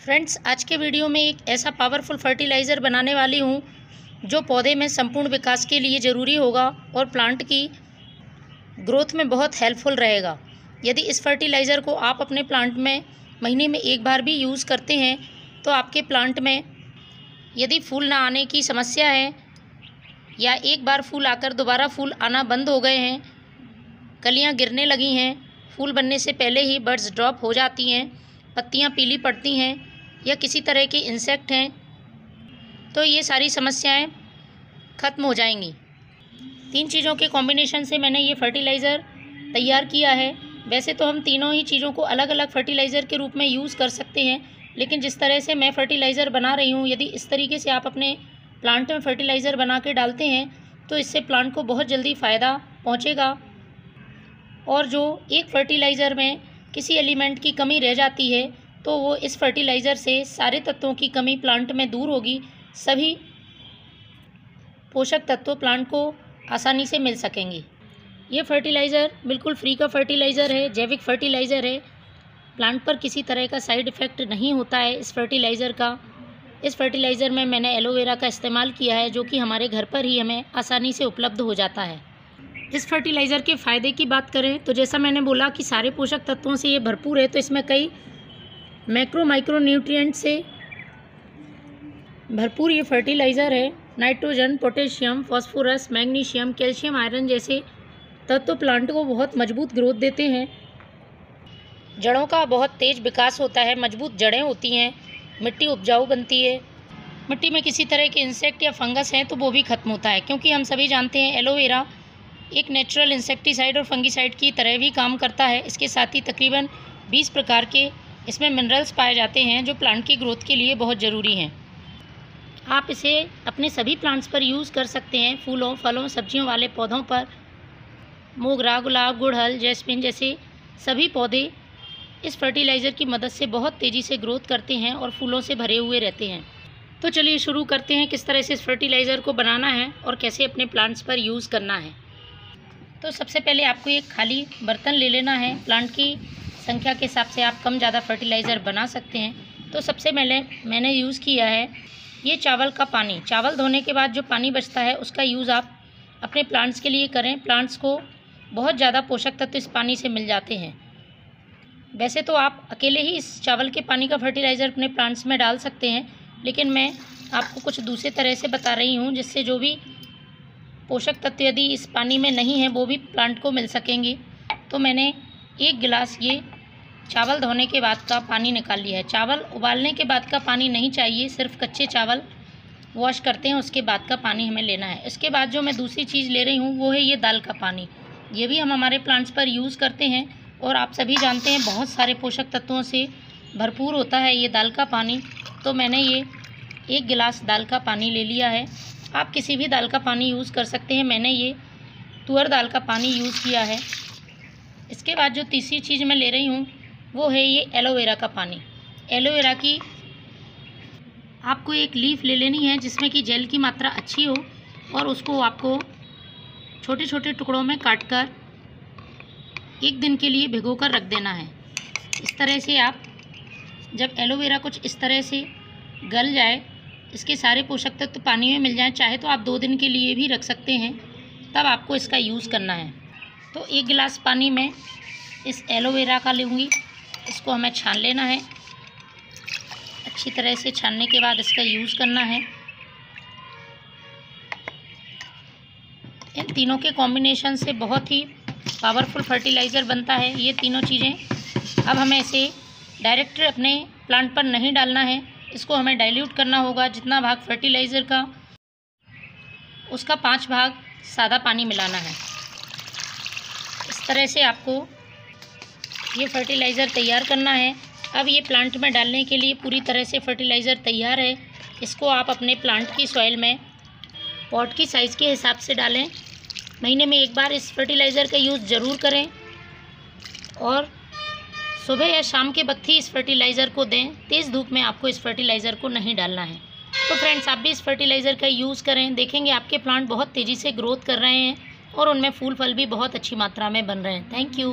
Friends, आज के video में एक ऐसा पावरफुल फर्टिलाइज़र बनाने वाली हूँ जो पौधे में संपूर्ण विकास के लिए ज़रूरी होगा और प्लांट की ग्रोथ में बहुत हेल्पफुल रहेगा। यदि इस फर्टिलाइज़र को आप अपने प्लांट में महीने में एक बार भी यूज़ करते हैं तो आपके प्लांट में यदि फूल ना आने की समस्या है या एक बार फूल आकर दोबारा फूल आना बंद हो गए हैं, कलियाँ गिरने लगी हैं, फूल बनने से पहले ही बड्स ड्रॉप हो जाती हैं, पत्तियाँ पीली पड़ती हैं या किसी तरह के इंसेक्ट हैं, तो ये सारी समस्याएं ख़त्म हो जाएंगी। 3 चीज़ों के कॉम्बिनेशन से मैंने ये फर्टिलाइज़र तैयार किया है। वैसे तो हम तीनों ही चीज़ों को अलग अलग फर्टिलाइज़र के रूप में यूज़ कर सकते हैं, लेकिन जिस तरह से मैं फ़र्टिलाइज़र बना रही हूँ, यदि इस तरीके से आप अपने प्लांट में फ़र्टिलाइज़र बना के डालते हैं तो इससे प्लांट को बहुत जल्दी फ़ायदा पहुँचेगा। और जो एक फर्टिलाइज़र में किसी एलिमेंट की कमी रह जाती है तो वो इस फर्टिलाइज़र से सारे तत्वों की कमी प्लांट में दूर होगी। सभी पोषक तत्व प्लांट को आसानी से मिल सकेंगे। ये फर्टिलाइज़र बिल्कुल फ्री का फर्टिलाइज़र है, जैविक फर्टिलाइज़र है। प्लांट पर किसी तरह का साइड इफ़ेक्ट नहीं होता है इस फर्टिलाइज़र का। इस फर्टिलाइज़र में मैंने एलोवेरा का इस्तेमाल किया है जो कि हमारे घर पर ही हमें आसानी से उपलब्ध हो जाता है। इस फर्टिलाइज़र के फ़ायदे की बात करें तो जैसा मैंने बोला कि सारे पोषक तत्वों से ये भरपूर है, तो इसमें कई मैक्रो माइक्रो न्यूट्रिएंट से भरपूर ये फर्टिलाइज़र है। Nitrogen, potassium, phosphorus, magnesium, calcium, iron जैसे तत्व प्लांट को बहुत मजबूत ग्रोथ देते हैं। जड़ों का बहुत तेज़ विकास होता है, मजबूत जड़ें होती हैं, मिट्टी उपजाऊ बनती है। मिट्टी में किसी तरह के इंसेक्ट या फंगस हैं तो वो भी ख़त्म होता है, क्योंकि हम सभी जानते हैं एलोवेरा एक नेचुरल इंसेक्टिसाइड और फंगिसाइड की तरह भी काम करता है। इसके साथ ही तकरीबन 20 प्रकार के इसमें मिनरल्स पाए जाते हैं जो प्लांट की ग्रोथ के लिए बहुत ज़रूरी हैं। आप इसे अपने सभी प्लांट्स पर यूज़ कर सकते हैं। फूलों, फलों, सब्जियों वाले पौधों पर, मोगरा, गुलाब, गुड़हल, जैस्मिन जैसे सभी पौधे इस फर्टिलाइज़र की मदद से बहुत तेज़ी से ग्रोथ करते हैं और फूलों से भरे हुए रहते हैं। तो चलिए शुरू करते हैं किस तरह से इस फर्टिलाइज़र को बनाना है और कैसे अपने प्लांट्स पर यूज़ करना है। तो सबसे पहले आपको एक खाली बर्तन ले लेना है। प्लांट की संख्या के हिसाब से आप कम ज़्यादा फर्टिलाइज़र बना सकते हैं। तो सबसे पहले मैंने यूज़ किया है ये चावल का पानी। चावल धोने के बाद जो पानी बचता है उसका यूज़ आप अपने प्लांट्स के लिए करें। प्लांट्स को बहुत ज़्यादा पोषक तत्व इस पानी से मिल जाते हैं। वैसे तो आप अकेले ही इस चावल के पानी का फर्टिलाइज़र अपने प्लांट्स में डाल सकते हैं, लेकिन मैं आपको कुछ दूसरे तरह से बता रही हूँ जिससे जो भी पोषक तत्व यदि इस पानी में नहीं है वो भी प्लांट को मिल सकेंगे। तो मैंने 1 गिलास ये चावल धोने के बाद का पानी निकाल लिया है। चावल उबालने के बाद का पानी नहीं चाहिए, सिर्फ कच्चे चावल वॉश करते हैं उसके बाद का पानी हमें लेना है। इसके बाद जो मैं दूसरी चीज़ ले रही हूँ वो है ये दाल का पानी। ये भी हम हमारे प्लांट्स पर यूज़ करते हैं और आप सभी जानते हैं बहुत सारे पोषक तत्वों से भरपूर होता है ये दाल का पानी। तो मैंने ये 1 गिलास दाल का पानी ले लिया है। आप किसी भी दाल का पानी यूज़ कर सकते हैं। मैंने ये तुअर दाल का पानी यूज़ किया है। इसके बाद जो तीसरी चीज़ मैं ले रही हूँ वो है ये एलोवेरा का पानी। एलोवेरा की आपको एक लीफ ले लेनी है जिसमें कि जेल की मात्रा अच्छी हो और उसको आपको छोटे छोटे टुकड़ों में काटकर 1 दिन के लिए भिगोकर रख देना है। इस तरह से आप जब एलोवेरा कुछ इस तरह से गल जाए, इसके सारे पोषक तत्व पानी में मिल जाएं, चाहे तो आप 2 दिन के लिए भी रख सकते हैं, तब आपको इसका यूज़ करना है। तो 1 गिलास पानी में इस एलोवेरा का लूँगी। इसको हमें छान लेना है। अच्छी तरह से छानने के बाद इसका यूज़ करना है। इन तीनों के कॉम्बिनेशन से बहुत ही पावरफुल फर्टिलाइज़र बनता है ये तीनों चीज़ें। अब हमें इसे डायरेक्ट अपने प्लांट पर नहीं डालना है, इसको हमें डाइल्यूट करना होगा। जितना भाग फर्टिलाइज़र का उसका 5 भाग सादा पानी मिलाना है। इस तरह से आपको ये फर्टिलाइज़र तैयार करना है। अब ये प्लांट में डालने के लिए पूरी तरह से फर्टिलाइज़र तैयार है। इसको आप अपने प्लांट की सॉइल में पॉट की साइज़ के हिसाब से डालें। महीने में 1 बार इस फर्टिलाइज़र का यूज़ ज़रूर करें और सुबह या शाम के वक्त ही इस फर्टिलाइज़र को दें। तेज़ धूप में आपको इस फर्टिलाइज़र को नहीं डालना है। तो फ्रेंड्स, आप भी इस फर्टिलाइज़र का यूज़ करें। देखेंगे आपके प्लांट बहुत तेज़ी से ग्रोथ कर रहे हैं और उनमें फूल फल भी बहुत अच्छी मात्रा में बन रहे हैं। Thank you.